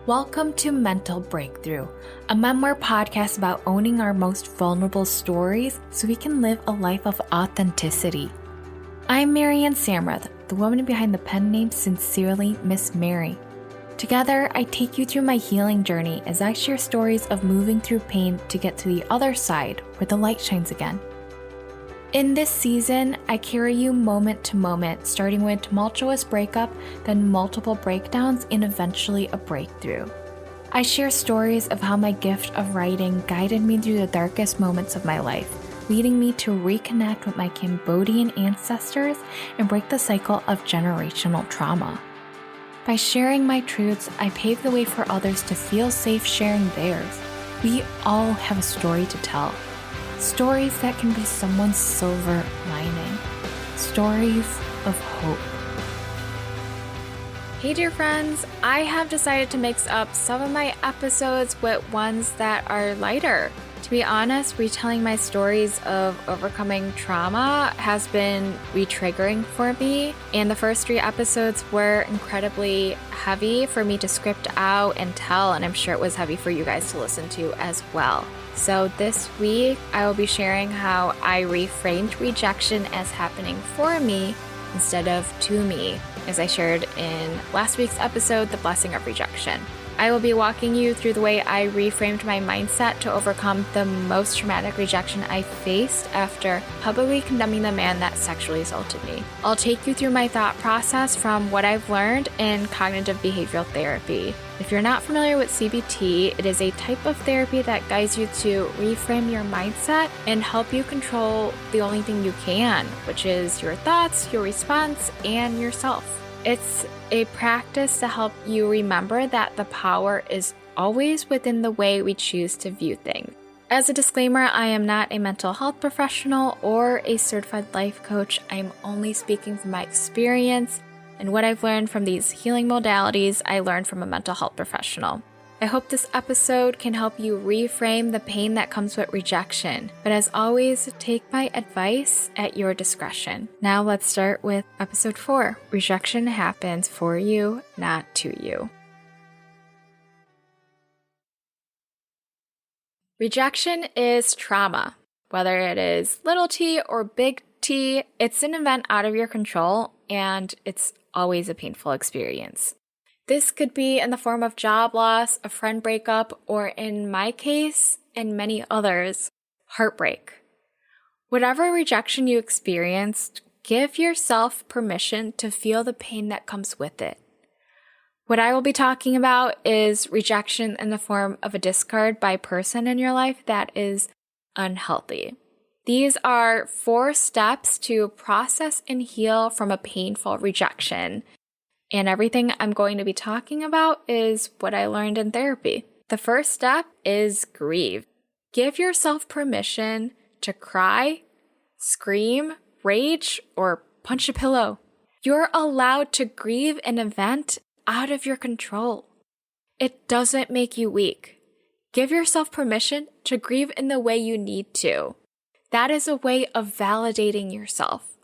Welcome to Mental Breakthrough, a memoir podcast about owning our most vulnerable stories so we can live a life of authenticity. I'm Marianne Samrath, the woman behind the pen name Sincerely Miss Mary. Together, I take you through my healing journey as I share stories of moving through pain to get to the other side where the light shines again. In this season, I carry you moment to moment, starting with a tumultuous breakup, then multiple breakdowns, and eventually a breakthrough. I share stories of how my gift of writing guided me through the darkest moments of my life, leading me to reconnect with my Cambodian ancestors and break the cycle of generational trauma. By sharing my truths, I pave the way for others to feel safe sharing theirs. We all have a story to tell. Stories that can be someone's silver lining. Stories of hope. Hey dear friends, I have decided to mix up some of my episodes with ones that are lighter. To be honest, retelling my stories of overcoming trauma has been re-triggering for me, and the first 3 episodes were incredibly heavy for me to script out and tell, and I'm sure it was heavy for you guys to listen to as well. So this week, I will be sharing how I reframed rejection as happening for me instead of to me, as I shared in last week's episode, The Blessing of Rejection. I will be walking you through the way I reframed my mindset to overcome the most traumatic rejection I faced after publicly condemning the man that sexually assaulted me. I'll take you through my thought process from what I've learned in cognitive behavioral therapy. If you're not familiar with CBT, it is a type of therapy that guides you to reframe your mindset and help you control the only thing you can, which is your thoughts, your response, and yourself. It's a practice to help you remember that the power is always within the way we choose to view things. As a disclaimer, I am not a mental health professional or a certified life coach. I am only speaking from my experience and what I've learned from these healing modalities I learned from a mental health professional. I hope this episode can help you reframe the pain that comes with rejection. But as always, take my advice at your discretion. Now let's start with episode 4. Rejection happens for you, not to you. Rejection is trauma. Whether it is little t or big T, it's an event out of your control, and it's always a painful experience. This could be in the form of job loss, a friend breakup, or in my case, and many others, heartbreak. Whatever rejection you experienced, give yourself permission to feel the pain that comes with it. What I will be talking about is rejection in the form of a discard by a person in your life that is unhealthy. These are 4 steps to process and heal from a painful rejection. And everything I'm going to be talking about is what I learned in therapy. The first step is grieve. Give yourself permission to cry, scream, rage, or punch a pillow. You're allowed to grieve an event out of your control. It doesn't make you weak. Give yourself permission to grieve in the way you need to. That is a way of validating yourself.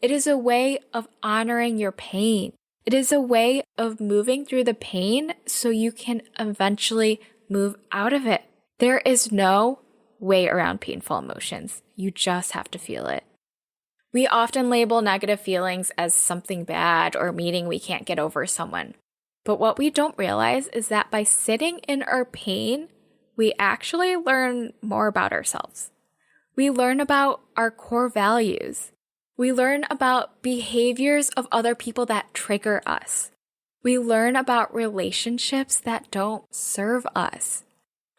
It is a way of honoring your pain. It is a way of moving through the pain so you can eventually move out of it. There is no way around painful emotions. You just have to feel it. We often label negative feelings as something bad or meaning we can't get over someone. But what we don't realize is that by sitting in our pain, we actually learn more about ourselves. We learn about our core values. We learn about behaviors of other people that trigger us. We learn about relationships that don't serve us.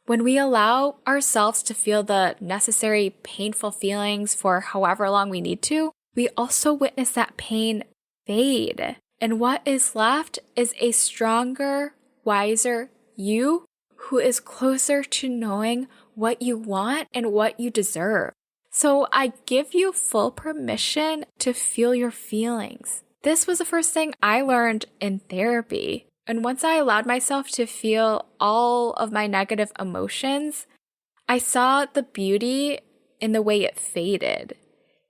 When we allow ourselves to feel the necessary painful feelings for however long we need to, we also witness that pain fade. And what is left is a stronger, wiser you who is closer to knowing what you want and what you deserve. So I give you full permission to feel your feelings. This was the first thing I learned in therapy. And once I allowed myself to feel all of my negative emotions, I saw the beauty in the way it faded.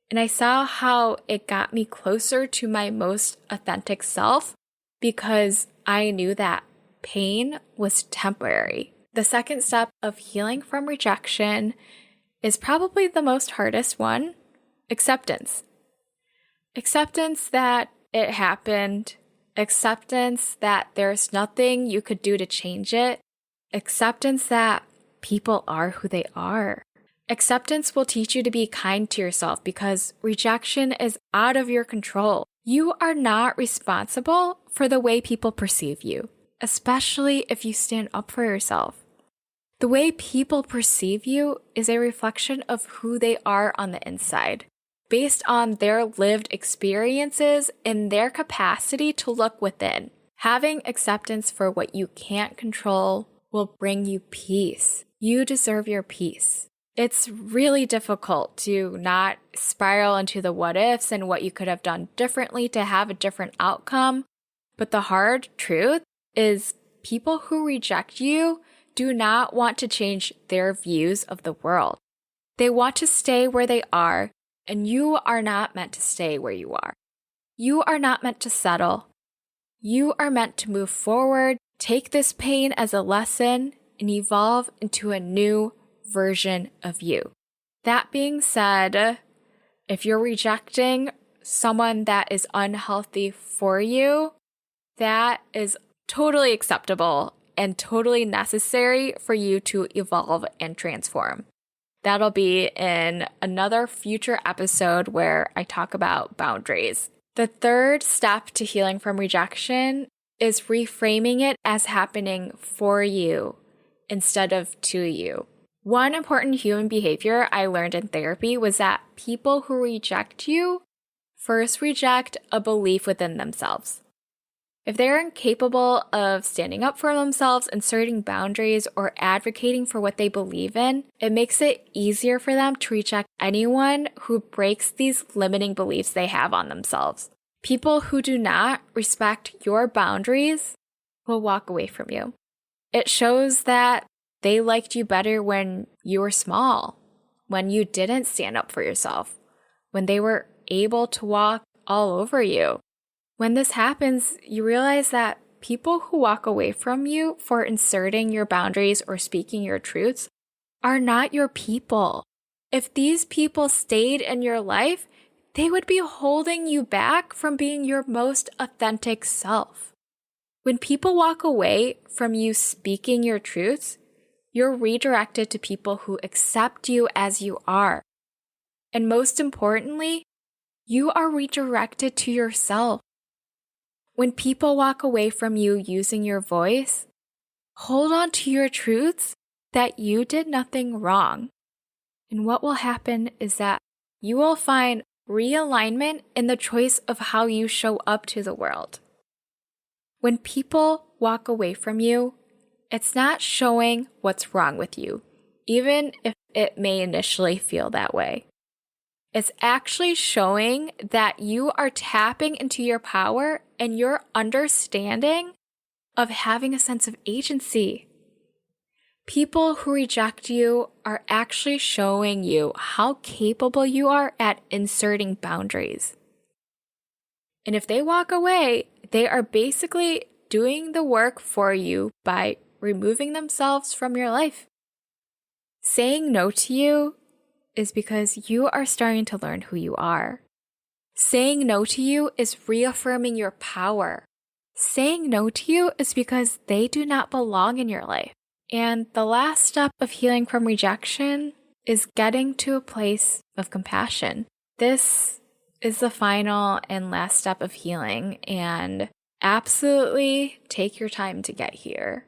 And I saw how it got me closer to my most authentic self because I knew that pain was temporary. The second step of healing from rejection is probably the most hardest one: acceptance. Acceptance that it happened, acceptance that there's nothing you could do to change it, acceptance that people are who they are. Acceptance will teach you to be kind to yourself because rejection is out of your control. You are not responsible for the way people perceive you, especially if you stand up for yourself. The way people perceive you is a reflection of who they are on the inside, based on their lived experiences and their capacity to look within. Having acceptance for what you can't control will bring you peace. You deserve your peace. It's really difficult to not spiral into the what ifs and what you could have done differently to have a different outcome. But the hard truth is people who reject you do not want to change their views of the world. They want to stay where they are, and you are not meant to stay where you are. You are not meant to settle. You are meant to move forward, take this pain as a lesson, and evolve into a new version of you. That being said, if you're rejecting someone that is unhealthy for you, that is totally acceptable and totally necessary for you to evolve and transform. That'll be in another future episode where I talk about boundaries. The third step to healing from rejection is reframing it as happening for you instead of to you. One important human behavior I learned in therapy was that people who reject you first reject a belief within themselves. If they're incapable of standing up for themselves, inserting boundaries, or advocating for what they believe in, it makes it easier for them to reject anyone who breaks these limiting beliefs they have on themselves. People who do not respect your boundaries will walk away from you. It shows that they liked you better when you were small, when you didn't stand up for yourself, when they were able to walk all over you. When this happens, you realize that people who walk away from you for inserting your boundaries or speaking your truths are not your people. If these people stayed in your life, they would be holding you back from being your most authentic self. When people walk away from you speaking your truths, you're redirected to people who accept you as you are. And most importantly, you are redirected to yourself. When people walk away from you using your voice, hold on to your truths that you did nothing wrong. And what will happen is that you will find realignment in the choice of how you show up to the world. When people walk away from you, it's not showing what's wrong with you, even if it may initially feel that way. It's actually showing that you are tapping into your power and your understanding of having a sense of agency. People who reject you are actually showing you how capable you are at inserting boundaries. And if they walk away, they are basically doing the work for you by removing themselves from your life. Saying no to you is because you are starting to learn who you are. Saying no to you is reaffirming your power. Saying no to you is because they do not belong in your life. And the last step of healing from rejection is getting to a place of compassion. This is the final and last step of healing, and absolutely take your time to get here.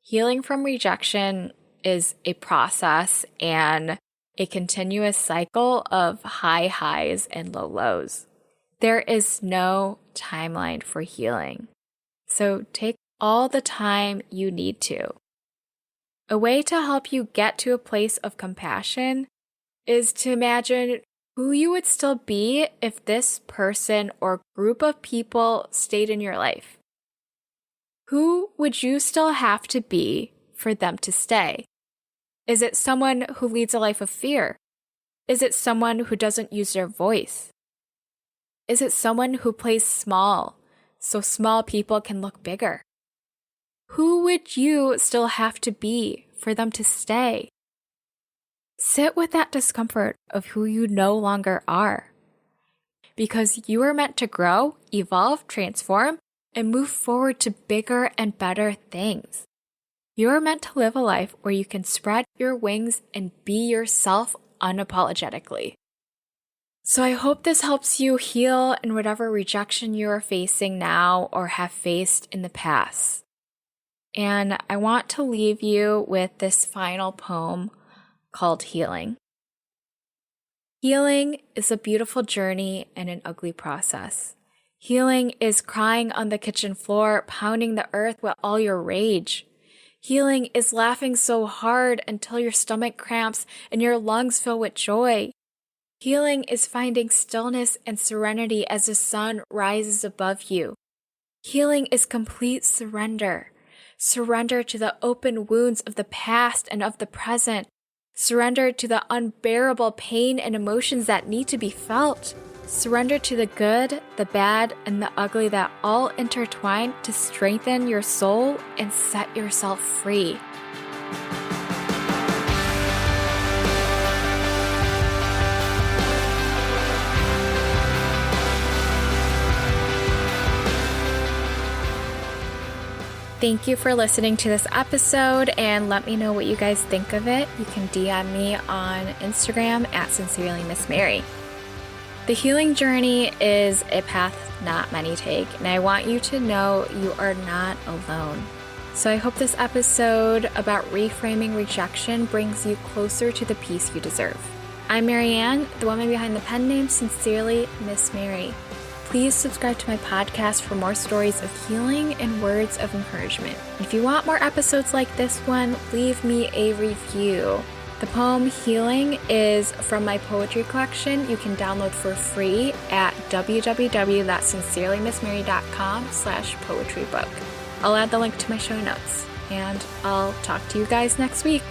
Healing from rejection is a process and a continuous cycle of high highs and low lows. There is no timeline for healing, so take all the time you need to. A way to help you get to a place of compassion is to imagine who you would still be if this person or group of people stayed in your life. Who would you still have to be for them to stay? Is it someone who leads a life of fear? Is it someone who doesn't use their voice? Is it someone who plays small so small people can look bigger? Who would you still have to be for them to stay? Sit with that discomfort of who you no longer are. Because you are meant to grow, evolve, transform, and move forward to bigger and better things. You are meant to live a life where you can spread your wings and be yourself unapologetically. So I hope this helps you heal in whatever rejection you are facing now or have faced in the past. And I want to leave you with this final poem called Healing. Healing is a beautiful journey and an ugly process. Healing is crying on the kitchen floor, pounding the earth with all your rage. Healing is laughing so hard until your stomach cramps and your lungs fill with joy. Healing is finding stillness and serenity as the sun rises above you. Healing is complete surrender. Surrender to the open wounds of the past and of the present. Surrender to the unbearable pain and emotions that need to be felt. Surrender to the good, the bad, and the ugly that all intertwine to strengthen your soul and set yourself free. Thank you for listening to this episode, and let me know what you guys think of it. You can DM me on Instagram at Sincerely Miss Mary. The healing journey is a path not many take, and I want you to know you are not alone. So I hope this episode about reframing rejection brings you closer to the peace you deserve. I'm Marianne, the woman behind the pen name Sincerely Miss Mary. Please subscribe to my podcast for more stories of healing and words of encouragement. If you want more episodes like this one, leave me a review. The poem Healing is from my poetry collection. You can download for free at www.sincerelymissmary.com/poetrybook. I'll add the link to my show notes, and I'll talk to you guys next week.